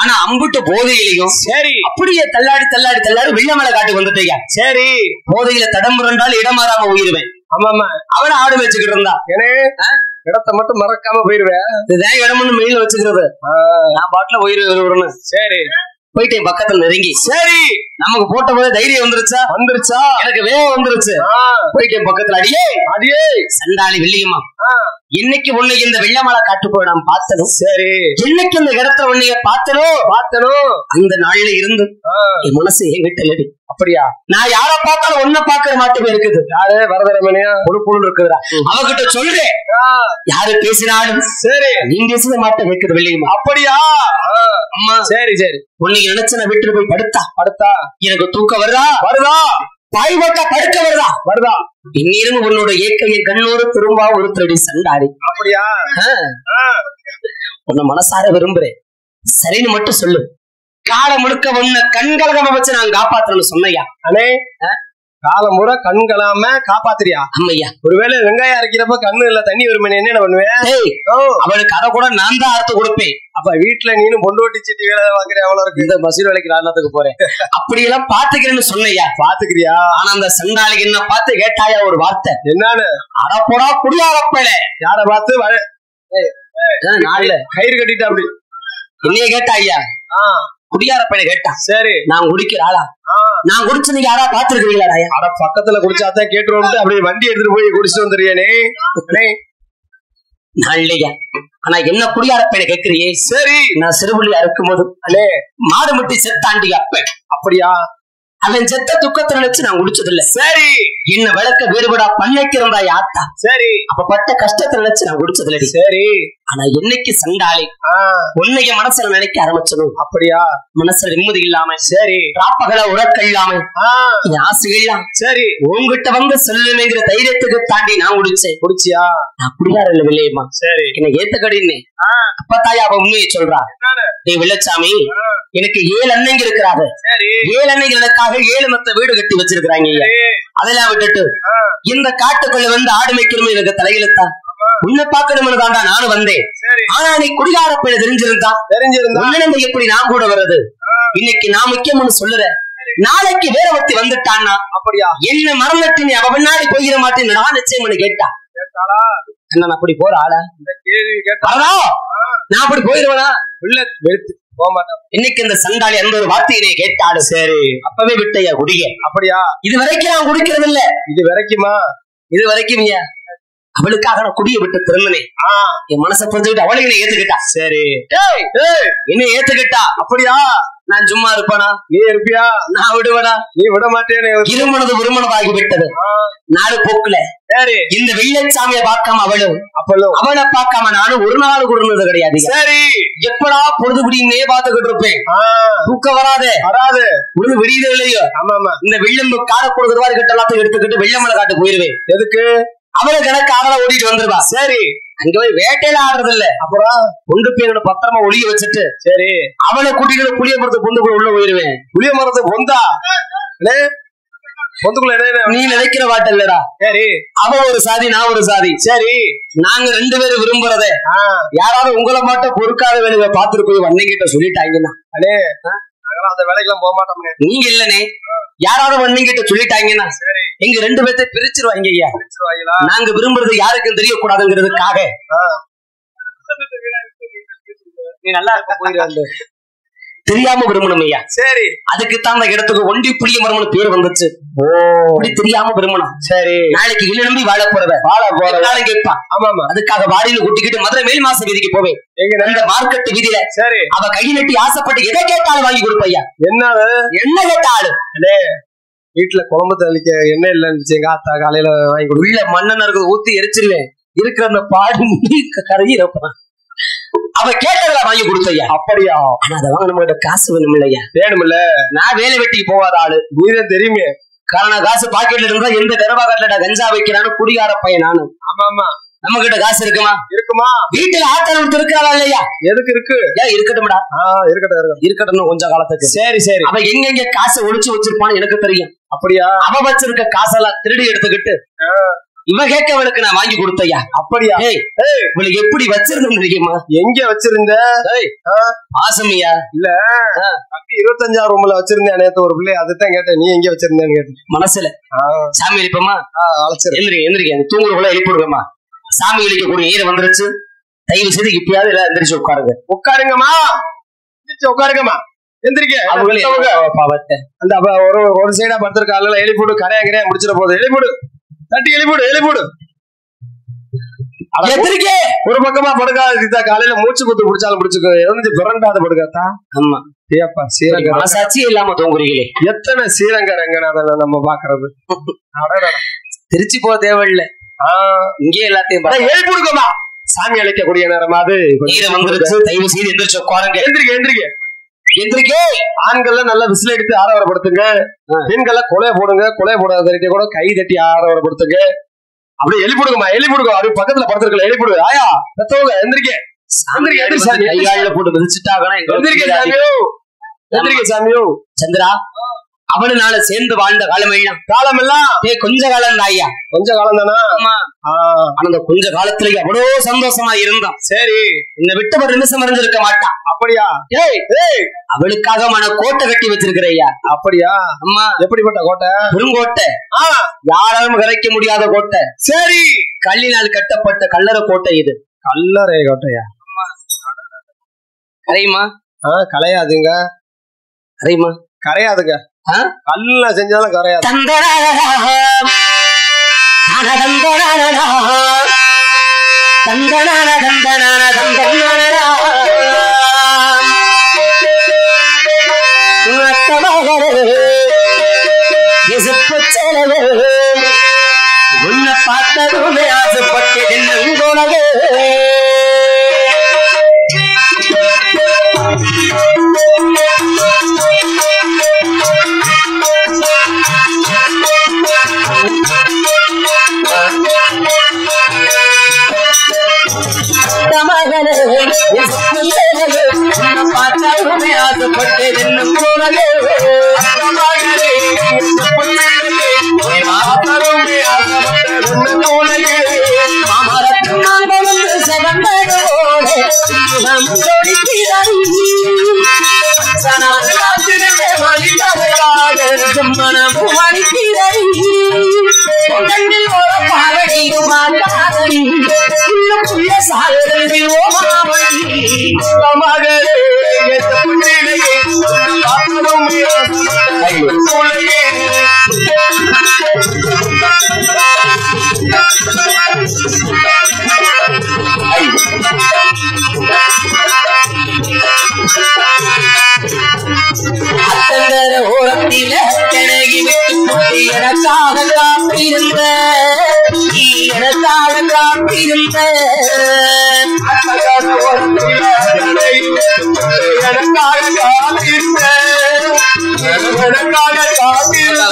[SPEAKER 3] ஆனா அம்புட்டு போதையிலையும் சரி அப்படியே தள்ளாடி தள்ளாடி தள்ளாடி வெள்ளமலை காட்டுக்கு வந்துட்டேயா. சரி போதையில தடம் புரண்டால் இடம் மாறாம உயிருவேன். ஆமாமா அவனை ஆடு வச்சுக்கிட்டு இருந்தா ஏனே இடத்த மட்டும் மறக்காம போயிருவேன். இதுதான் இடம்னு மெயில வச்சுக்கிறது. நான் பாட்டுல போயிருவேன். சரி போயிட்டேன் பக்கத்துல நெருங்கி. சரி நமக்கு போட்ட போது தைரியம் வந்துருச்சா எனக்கு வேகம் வந்துருச்சு. போயிட்டேன் பக்கத்துல. அடியே அடியே சண்டாளி வெள்ளியம்மா இன்னைக்கு உன்னை இந்த வெள்ளமலை காட்டு போய் நான் பார்த்தனும். சரி இன்னைக்கு இந்த இடத்துல உன்னைய பார்த்தனோ அந்த நாள்ல இருந்து என் மனசு என் வீட்டுல. அப்படியா நான் யார பார்த்தாலும் ஒன்ன பாக்குற மாட்டமே இருக்குது. யாரு வரதரமணியா பொறுப்புன்னு இருக்குறா அவகிட்ட சொல்றேன். யாரு பேசினாலும் சரி நீங்க பேச மாட்ட வைக்கிறது வெள்ளியம்மா. அப்படியா அம்மா சரி சரி உன்னை நினைச்சு நான் வீட்டுல போய் படுத்தா எனக்கு தூக்கம் வருதா பாய் போட்டா படுக்க வருதா இன்னும் உன்னோட ஏக்கைய கண்ணோடு திரும்ப ஒரு திருடி சண்டாடி. அப்படியா உன்னை மனசார விரும்புறேன் சரின்னு மட்டும் சொல்லு. காலம் முழுக்க உன்னை கண்கலகமா வச்சு நான் காப்பாத்தணும்னு சொன்னையா. அண்ணே காலம் முறை கண்களாம காப்பாத்துறியா? அம்மையா ஒருவேளை வெங்காயம் அரைக்கிறப்ப கண்ணு இல்ல தண்ணி வருமே என்ன பண்ணுவேன்? அவளுக்கு அதை கூட நான் தான் அறுத்து கொடுப்பேன். அப்ப வீட்டுல நீனும் பொண்டு ஓட்டி சீட்டி வேலை வாங்குற எவ்வளவு இருக்கு? இந்த மசூர் வேலைக்கு ராணுவத்துக்கு போறேன். அப்படி எல்லாம் பாத்துக்கிறேன்னு சொன்னையா. பாத்துக்கிறியா? ஆனா அந்த சண்டாளிக்கு என்ன பார்த்து கேட்டாயா ஒரு வார்த்தை என்னன்னு? அடப்போடா குடியாரப்பல யார பார்த்து நாள்ல கயிறு கட்டிட்டா அப்படி என்னைய கேட்டா ஐயா குடியார பையனை கேட்டா. சரி நான் குடிக்கிற ஆளா? நான் குடிச்சு நீங்க யாரா பாத்துருக்கீங்களா? அட பக்கத்துல குடிச்சாதான் கேட்டுருவோம் அப்படியே வண்டி எடுத்துட்டு போய் குடிச்சிட்டு வந்துருக்கேனே நான் இல்லையா. ஆனா என்ன குடியார பையனை கேட்கறியே? சரி நான் சிறுபுள்ளியா இருக்கும் போது அலே மாடு முட்டி செத்தாண்டி அப்ப. அப்படியா அவன் செத்த துக்கத்தை நினைச்சு நான் குடிச்சது இல்ல. சரி என்ன விளக்க வேறுபடா பண்ணைக்கு இருந்தா ஆத்தா. சரி அப்ப பட்ட கஷ்டத்தை நினைச்சு நான் குடிச்சது இல்ல. சரி ஆனா என்னைக்கு சண்டாளி உன்னைய மனசுல நினைக்க ஆரம்பிச்சதும் அப்படியா மனசுல நிம்மதி இல்லாம சரி ராப்பகல உறக்க இல்லாம ஆசை இல்லாம சரி உங்ககிட்ட வந்து செல்லுங்கிற தைரியத்துக்கு தாண்டி நான் குடிச்சியா? நான் குடியார இல்ல வில்லையம்மா. சரி என்ன ஏத்துக்கடின்னு அப்பத்தாயா அவ உண்மையை சொல்றா. நீ வெள்ளச்சாமி எனக்கு 7 அண்ணங்க இருக்கிறாங்க. 7 அண்ணங்க எனக்காக 7 மத்த வீடு கட்டி வச்சிருக்கிறாங்க. அதெல்லாம் விட்டுட்டு இந்த காட்டுக்குள்ள வந்து ஆடு மேய்க்கணும்னு எனக்கு தலையிலத்தான் உன்னை பாக்கணும்னு தாண்டா நானும் வந்தேன். ஆனா நீ குடிகார பையன் தெரிஞ்சிருந்தா உன்னிடம் எப்படி நான் கூட வர்றது? இன்னைக்கு நான் முக்கியம்னு சொல்லுறேன். நாளைக்கு வேற ஒருத்தி வந்துட்டான்னா அப்படியா என்ன மறந்துட்டு நீ அவ பின்னாடி போயிட மாட்டேன்னு நான் நிச்சயம் கேட்டா என்ன அப்படி போற ஆளா? நான் அப்படி போயிருவேனா? போக மாட்டேன். இன்னைக்கு இந்த சண்டாளி அந்த ஒரு வார்த்தையினை கேட்டாடு. சரி அப்பவே விட்டையா குடிய? அப்படியா இது வரைக்கும் நான் குடிக்கிறது இல்ல. இது வரைக்கும் அவளுக்காக நான் குடிய விட்டு திரும்பினேன். என் மனசை புரிஞ்சுக்கிட்டு அவளையும் ஏத்துக்கிட்டா. சரி என்ன ஏத்துக்கிட்டா? அப்படியா நான் சும்மா இருப்பானா? நீ இருப்பியா? நான் விடுவனா? நீ விட மாட்டேன்னு இருமனது ஒருமனதாகி விட்டது. நாலு போக்குல இந்த வெள்ளச்சாமியை பார்க்காம அவளை பார்க்காம நானும் ஒரு நாள் கொடுறது கிடையாது. சரி எப்படா பொழுதுபடினே பாத்துக்கிட்டு இருப்பேன். தூக்கம் வராது பொழுது விடியதே இல்லையோ. இந்த வெள்ளம்பு கார கொடுக்குறவாறு கிட்ட எல்லாத்தையும் எடுத்துக்கிட்டு வெள்ளமலை காட்டு போயிருவேன். எதுக்கு? அவளை கணக்கு ஆடல ஓடிட்டு வந்துருவா. சரி அங்க போய் வேட்டையில ஆடுறது இல்ல. அப்புறம் கொண்டு போய் பத்திரமா ஒளிய வச்சுட்டு சரி அவளை கூட்டிட்டு புளிய மரத்து பொந்துக்குள்ள உள்ள போயிருவேன். புளிய மரத்து பொந்தா பொந்துக்குள்ள நீ நினைக்கிற வாட்ட இல்லடா. சரி அவ ஒரு சாதி நான் ஒரு சாதி. சரி நாங்க 2 பேரும் விரும்புறதே யாராவது உங்களை மட்டும் பொறுக்காத வேலையை பாத்துட்டு போய் வண்ணங்கிட்ட சொல்லிட்டாங்கன்னா அடே அந்த வேலைக்கெல்லாம் போக மாட்டோம். நீங்க இல்லனே யாராவது வண்ணங்கிட்ட சொல்லிட்டாங்கன்னா எங்க 2 பேர்த்த பிரிச்சிருவாங்க. நாங்க விரும்புறது யாருக்கும் தெரியக்கூடாதுங்கிறதுக்காக நீ நல்லா இருக்க போயிரு தெரியாம விரும்பணும் ஐயா. சரி அதுக்குத்தான் அந்த இடத்துக்கு ஒண்டி புளிய மரம்னு பேர் வந்துச்சு. அப்படி தெரியாம விரும்பணும். சரி நாளைக்கு இல்ல நம்பி வாழ போறவன் கேட்பான். ஆமா அதுக்காக வாடியில கூட்டிக்கிட்டு மதுரை மேல் மாச வீதிக்கு போவேன். எங்க மார்க்கெட் வீதியில சரி அவ கை நட்டி ஆசைப்பட்டு எதை கேட்டாலும் வாங்கி கொடுப்பையா. என்ன கேட்டாலும் வீட்டுல குழம்பு தளிக்க என்ன இல்லன்னு எங்க ஆத்தா காலையில வாங்கி கொடு. உள்ள மண்ணெண்ண இருக்கிறத ஊத்தி எரிச்சிருவேன். இருக்கிற அந்த பாடி கரையிறப்பான். அவ கேட்டதுல வாங்கி கொடுத்தையா. அப்படியா? ஆனா அதை வாங்க நம்ம காசு வேணும் இல்லையா? வேணும்ல. நான் வேலை வெட்டிக்கு போவாத ஆளு நீதான் தெரியுமே. காரணம் காசு பாக்கெட்ல இருந்தா எந்த கருவாகட்ல கஞ்சா வைக்கிறான்னு குடியார பையன் நானு. ஆமா
[SPEAKER 2] நம்ம கிட்ட காசு இருக்குமா? வீட்டுல ஆட்டம் இருக்கிறதா இல்லையா? எதுக்கு இருக்கு? இருக்கட்டும்டா. இருக்கட்டும் கொஞ்சம் காலத்துக்கு. சரி அவ எங்க காசை ஒளிச்சு வச்சிருப்பான்னு எனக்கு தெரியும். அப்படியா? அவ வச்சிருக்க காசெல்லாம் திருடி எடுத்துக்கிட்டு இவ கேட்கவளுக்கு நான் வாங்கி கொடுத்தையா. அப்படியா? இவளுக்கு எப்படி வச்சிருந்தோம் தெரியுமா? எங்க வச்சிருந்த? ஆசமியா? இல்ல 25ஆம் ரூம்ல வச்சிருந்தேன் நேத்து ஒரு பிள்ளை. அதுதான் கேட்டேன், நீ எங்க வச்சிருந்தேன்னு கேட்டேன். மனசுல சாமி எழுப்பமா? எந்திரிக்க தூங்குறவங்கள எழுப்பிடுங்கம்மா. சாமி எழுக்கக்கூடிய ஈர வந்துருச்சு. தயவு செய்து இப்பயாவது எல்லாம் எந்திரிச்சு உட்காருங்கம்மா. உட்காருங்கம்மா. எந்திரிக்க. அந்த ஒரு சைடா படுத்திருக்காங்க. எழுப்பிடு. கரையா முடிச்சிட போகுது. எழுப்பிடு. தட்டி எழுப்பிடு. ஒரு பக்கமா படுக்காத. காலையில மூச்சு குத்து பிடிச்சாலும் பிடிச்சுக்கோ. பிறண்டாத படுக்காத்தா. ஆமா சீரங்க மனசாட்சி இல்லாம தூங்குறீங்களே. எத்தனை ஸ்ரீரங்க ரங்கநாதன் நம்ம பாக்குறது. திருச்சி போக தேவையில்லை. இங்கே எல்லாத்தையும் எழுப்பிடுங்கம்மா. சாமி அழைக்கக்கூடிய நேரமாவது வந்துருச்சு. தயவு செய்து எந்திரிச்சு உட்காருங்க. எந்திரிக்க. ஆண்கள் நல்லா விசில் எடுத்து ஆரவாரப்படுத்துங்க. பெண்களை கொலைய போடுங்க. கொலைய போடாத கூட கை தட்டி ஆரவாரப்படுத்துங்க. அப்படியே எழுப்பிடுங்கம்மா. அப்படி பக்கத்துல படுத்திருக்கல. எழுப்பிடு. ஆயா பெத்தவங்க எந்திரிக்க. கையால போட்டு மிதிச்சுட்டாங்க. சாமியோ சந்திரா அவனு நாள சேர்ந்து வாழ்ந்த காலமெல்லாம் கொஞ்ச காலம் தான் ஐயா. கொஞ்ச காலம் தானா? அந்த கொஞ்ச காலத்திலேயே அவ்வளவு சந்தோஷமா இருந்தான். சரி இந்த விட்டு ஒரு நிமிஷம் அறிஞ்சிருக்க மாட்டான். அப்படியா? அவளுக்காக மன கோட்டை கட்டி வச்சிருக்கிற ஐயா. அப்படியா? அம்மா எப்படிப்பட்ட கோட்டை? பெருங்கோட்டை. யாராலும் கரைக்க முடியாத கோட்டை. சரி கல்லினால் கட்டப்பட்ட கல்லறை கோட்டை. இது கல்லறை கோட்டையா? கரையுமா? கலையாதுங்க. கரையுமா? கரையாதுங்க. கல்ல செஞ்சாலும் கரையாது. உன்னை பார்த்ததுமே ஆசைப்பட்டேன். பார்த்தாலுமே ஆசைப்பட்டேன். ஓரத்தில கிணகி விட்டு எனக்காக காத்திருந்த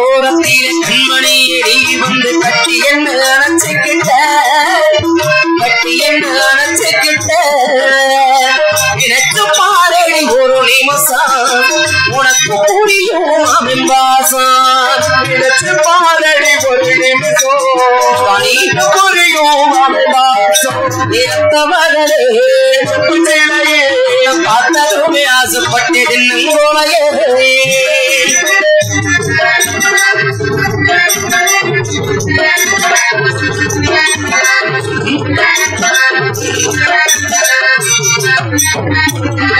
[SPEAKER 2] ஓரத்தில கண்மணியை வந்து கட்டி என்ன அணைச்சுக்கிட்ட எனக்கு பாரடி ஒரு நிமிஷம் உனக்கு புரியும் அமின்பாசம். எனக்கு பாரடி ஒரு நிமிஷம் புரியும் அமின்பாசம். நிறத்தவர்களே பார்த்ததுமே ஆசைப்பட்டேன்.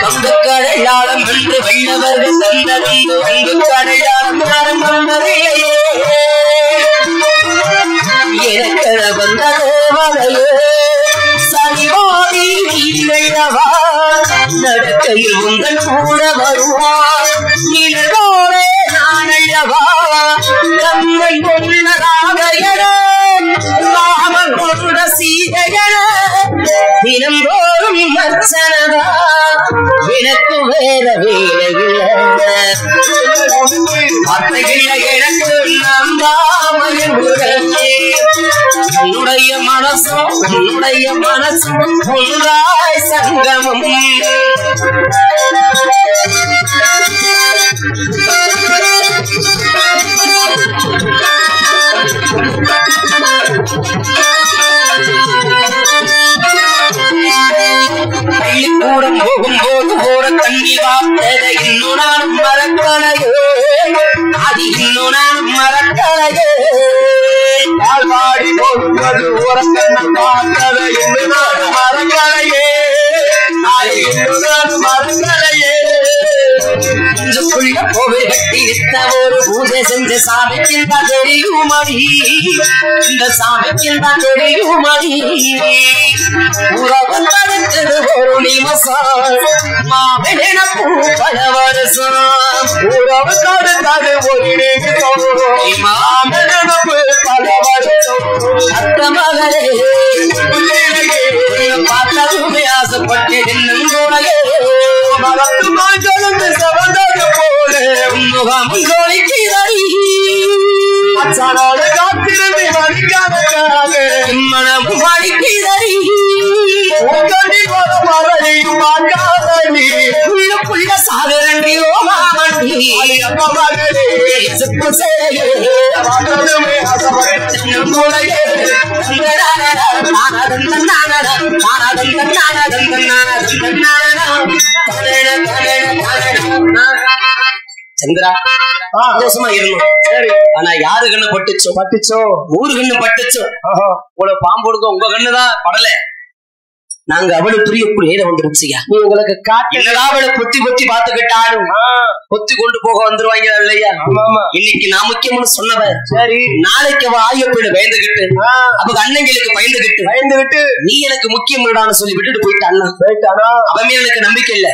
[SPEAKER 2] பங்கு கடையாளம் என்று வெள்ளவர்கள் தந்தது பங்கு கடையாளம் யாரும் வந்ததையே எனக்கென வந்ததோ வலையே சனிவாதி நீளவா நடக்கையில் உங்கள் கூட வருவார் நிலவோடே நானல்லவா கண்ணை உள்ளதாக என ராமன் கொண்ட சீதையன தினந்தோறும் அர்ச்சனவா
[SPEAKER 1] எனக்கு வேற வேலையில்லை எனக்கு நம்பாமல் உன்னுடைய மனசும் ஒன்றாய் சங்கமம் பள்ளிக்கூடம் போகும்போது போற தண்ணி வார்த்ததை இன்னும் நானும் மறக்கலையோ அது இன்னும் நானும் மறக்கலையோ பால்வாடி போகும்போது உறக்கண்ண பார்த்ததை இன்னும் நானும் மறக்கலையே இன்னும் நானும் மறக்கலையே கொஞ்சக்குள்ள கோவில் கட்டி விட்ட ஒரு பூஜை செஞ்ச சாமிக்கு தான் தெரியுமடி இந்த சாமிக்கு தான் தெரியுமடி உறவு நடக்குது ஒரு நிமிஷம் மாவின பூ பல வருஷம் உறவு நடக்காது ஒரு நிமிஷம் மாவின பூ பல வருஷம் அத்த மகளே பார்த்ததுமே ஆசைப்பட்டு இன்னும் கூடையே மறந்து மாஞ்சொழுந்து சவந்தக போல முகம் கோழிக்கிறடி அச்சானோடு காத்திருந்து வலிக்காத மனம் வலிக்கிறடி உங்கடி ஒரு மரணியும் பார்க்காதடி உள்ளுக்குள்ள சாகரண்டி ஓ மாமண்டி அப்பா மகளே சுப்பு சேயே பார்த்ததுமே ஆசைப்பட்டு கூடையே சந்திரா சந்தோஷமா இருந்தோம் ஆனா யாரு கண்ணு பட்டுச்சோ ஊரு கண்ணு பட்டுச்சோ உங்களை பாம்பு கொடுக்க உங்க கண்ணுதான் படல நாங்க அவளு புரியக்கூடிய நேரம் வந்துருச்சுயா நீ உங்களுக்கு காட்டு அவளை பொத்தி பொத்தி பாத்துக்கிட்டாலும் பொத்தி கொண்டு போக வந்துருவாங்க இல்லையா இன்னைக்கு நான் முக்கியம்னு சொன்னவன் சரி நாளைக்கு அவ ஆயப்பீடு பயந்துகிட்டு அவங்க அண்ணங்களுக்கு பயந்துகிட்டு நீ எனக்கு முக்கியம் சொல்லி விட்டுட்டு போயிட்டானா அவன் மேல எனக்கு நம்பிக்கை இல்ல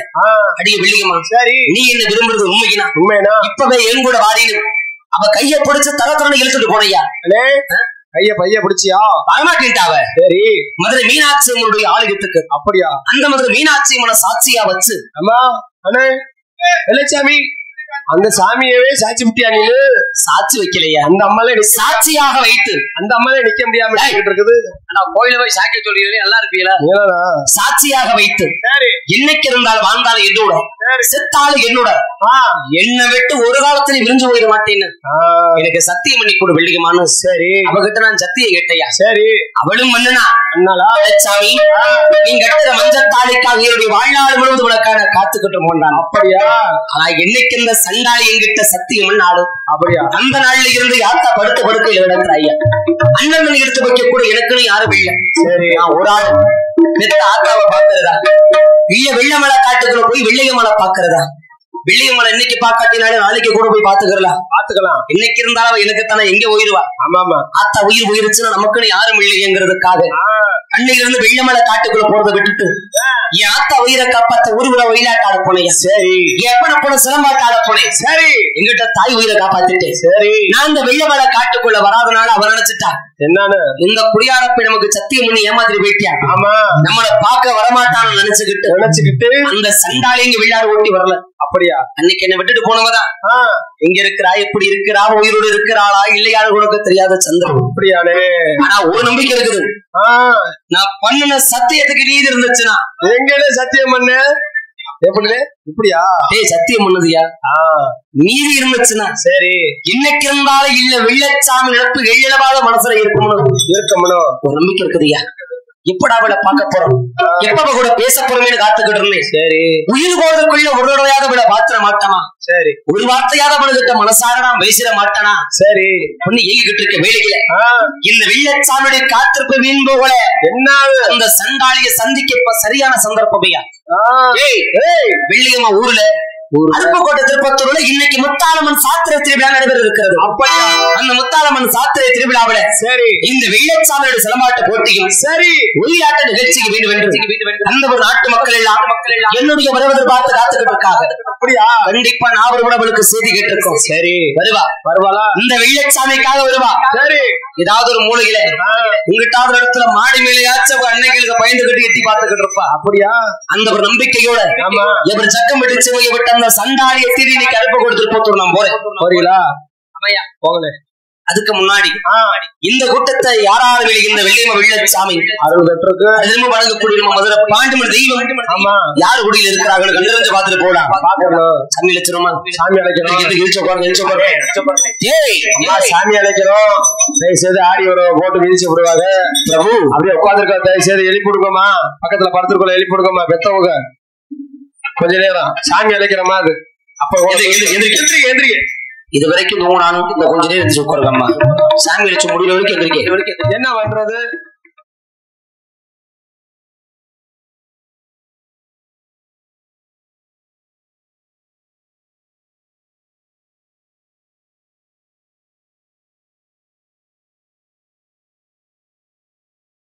[SPEAKER 1] அடிய வெள்ளியம்மா சரி நீ என்ன விரும்புறது உண்மைனா இப்பவே என் கூட வாடினு அவ கைய பிடிச்ச தலத்துறனை இழுத்துட்டு போனையா பைய பிடிச்சியா வரமாட்டேன்ட்டாவ சரி மதுரை மீனாட்சி அம்மனுடைய ஆலயத்துக்கு அப்படியா அந்த மதுரை மீனாட்சி அம்மனை சாட்சியா வச்சு அம்மா அண்ணே வெள்ளச்சாமி அந்த சாமியவே சாட்சி விட்டியா நீ சாட்சி வைக்கலையா அந்த அம்மால சாட்சியாக வைத்து அந்த அம்மால நிக்க முடியாம இருக்குது கோயில போய் சாட்சி சொல்லி நல்லா இருப்பீங்களா சாட்சியாக வைத்து என்னைக்கு இருந்தாலும் வாழ்ந்தாலும் என்னோட செத்தாலும் என்னோட என்னை விட்டு ஒரு காலத்துல விரிஞ்சு போயிட மாட்டேன்னு எனக்கு சத்தியம் பண்ணி கொடு வெள்ளிகமான சரி அவகிட்ட நான் சத்தியம் கேட்டையா சரி அவளும் மன்னனா சாமி நீங்க கட்டுற மஞ்சள் தாலிக்காக என்னுடைய வாழ்நாள் முழுவதும் உனக்கான காத்துக்கிட்டு போன்றான் அப்படியா ஆனா என்னைக்கு இந்த சண்டாளி என்கிட்ட சத்தியம் நாளும் அப்படியா அந்த நாள்ல இருந்து யாத்தா படுக்க இடத்துல ஐயா அண்ணன் எடுத்து வைக்க கூட எனக்குன்னு யாரும் இல்லை சரி நான் ஒரு ஆள் ஆத்தாவை பாக்குறதா இல்ல வெள்ளமலை காட்டுக்குள்ள போய் வெள்ளையமலை பாக்குறதா வெள்ளியம்மலை இன்னைக்கு பாக்காட்டினாலும் நாளைக்கு கூட போய் பாத்துக்கலாம் இன்னைக்கு இருந்தாலும் எனக்கு தானே எங்க உயிருவா ஆமா ஆத்தா உயிர் உயிருச்சுன்னா நமக்குன்னு யாரும் இல்லைங்கிறதுக்காக அன்னைக்கு இருந்து வெள்ளமலை காட்டுக்குள்ள போறதை விட்டுட்டு என் ஆத்தா உயிரை காப்பாத்த ஊருகுல ஒயிலாட்டாட போனேன் சரி எப்பன போன சிலம்பாட்டாட போனேன் சரி எங்கிட்ட தாய் உயிரை காப்பாத்திட்டேன் சரி நான் இந்த வெள்ளமலை காட்டுக்குள்ள வராதனால அவ நினைச்சிட்டா என்னன்னு இந்த குடியாரப்பை நமக்கு சத்தியம் பண்ணி ஏமாத்திட்டு போயிட்டியா ஆமா நம்மளை பார்க்க வரமாட்டான்னு நினைச்சுக்கிட்டு அந்த சண்டாளி இங்க வெள்ளாறு ஓட்டி வரல அப்படியா அன்னைக்கு என்ன விட்டுட்டு போனவதான் இங்க இருக்கிறா எப்படி இருக்கிறா உயிரோடு இருக்கிறாளா இல்லையான்னு உனக்கு தெரியாத சந்திரன் அப்படியானே ஆனா ஒரு நம்பிக்கை இருக்குது நான் பண்ணின சத்தியத்துக்கு நீதி இருந்துச்சுன்னா எங்க சத்தியம் பண்ண எப்படி இப்படியா சத்தியம் பண்ணதுயா நீதி இருந்துச்சுன்னா சரி இன்னைக்கு இருந்தாலும் இல்ல வெள்ளச்சாமி நினைப்பு எழிலவாத மனசுல இருக்கணும் ஒரு நம்பிக்கை இருக்குதுயா எப்படா அவளை பார்க்க போறோம் எப்ப கூட பேச போறோம்னு காத்துக்கிட்டு இருந்தேன் சரி உயிர் போறதுக்குள்ள ஒரு தடவையாக அவளை பாத்திர மாட்டானா சரி ஒரு வார்த்தையாக அவளுக்கிட்ட மனசாரனா பேசிட மாட்டானா சரி பொண்ணு ஏங்கிட்டு இருக்க வேலையில இந்த வெள்ளச்சாமியுடைய காத்திருப்பு வீண் போகல என்ன அந்த சண்டாளிய சந்திக்க சரியான சந்தர்ப்பமையா வெள்ளியம்மா ஊர்ல அருப்புக்கோட்டை திருப்பத்தூர்ல இன்னைக்கு முத்தாலம்மன் சாத்திரை திருவிழா நடைபெற இருக்கிறது அப்படியா அந்த முத்தாலம்மன் சாத்திரை திருவிழாவில சரி இந்த வெள்ளச்சாமியோட சிலம்பாட்ட போட்டியும் சரி ஒளியாட்ட நிகழ்ச்சிக்கு வேண்டும் அந்த ஒரு நாட்டு மக்கள் எல்லாம் என்னுடைய வருவதை பார்த்து காத்துக்கிட்டு இருக்காங்க அப்படியா கண்டிப்பா நான் அவளுக்கு செய்தி கேட்டிருக்கோம் சரி வருவாளா இந்த வெள்ளச்சாமிக்காக வருவா சரி
[SPEAKER 3] ஏதாவது ஒரு மூலையில உங்ககிட்ட இடத்துல மாடி மேலேயாச்சும் அன்னைகளுக்கு பயந்துகிட்டு எட்டி பார்த்துக்கிட்டு இருப்பா. அப்படியா? அந்த ஒரு நம்பிக்கையோட இவர் சக்கம் விட்டு சிவையை விட்டு அந்த சண்டாளிய தீரி இன்னைக்கு அனுப்ப கொடுத்துட்டு போட்டு நான் போறேன். போறீங்களா? போகல. அதுக்கு முன்னாடி இந்த கூட்டத்தை யாராவது இந்த வெள்ளியம்ம வெள்ளச்சாமி திரும்ப வழங்கக்கூடிய மதுரை பாண்டிமன் தெய்வம் யாரு குடியில் இருக்கிறார்கள் கண்டிருந்து பார்த்துட்டு போலாம். சாமி அழைச்சிருமா? சாமி அழைக்கிறோம். சாமி அழைக்கிறோம். தயவுசெய்து ஆடி ஒரு போட்டு வீழ்ச்சி விடுவாங்க. பிரபு அப்படியே உட்காந்துருக்கா. தயவுசெய்து எழுப்பி கொடுக்கோமா? பக்கத்துல படுத்துருக்கோம். எழுப்பி கொடுக்கோமா? பெத்தவங்க கொஞ்ச நேரம் சாமி அழைக்கிறோமா? அது அப்ப எந்திரிக்க இது வரைக்கும் நானும் இந்த கொஞ்ச நேரம் உட்காருக்கம்மா. சாமி அழைச்சு முடியல வரைக்கும் எந்திரிக்க. என்ன பண்றது?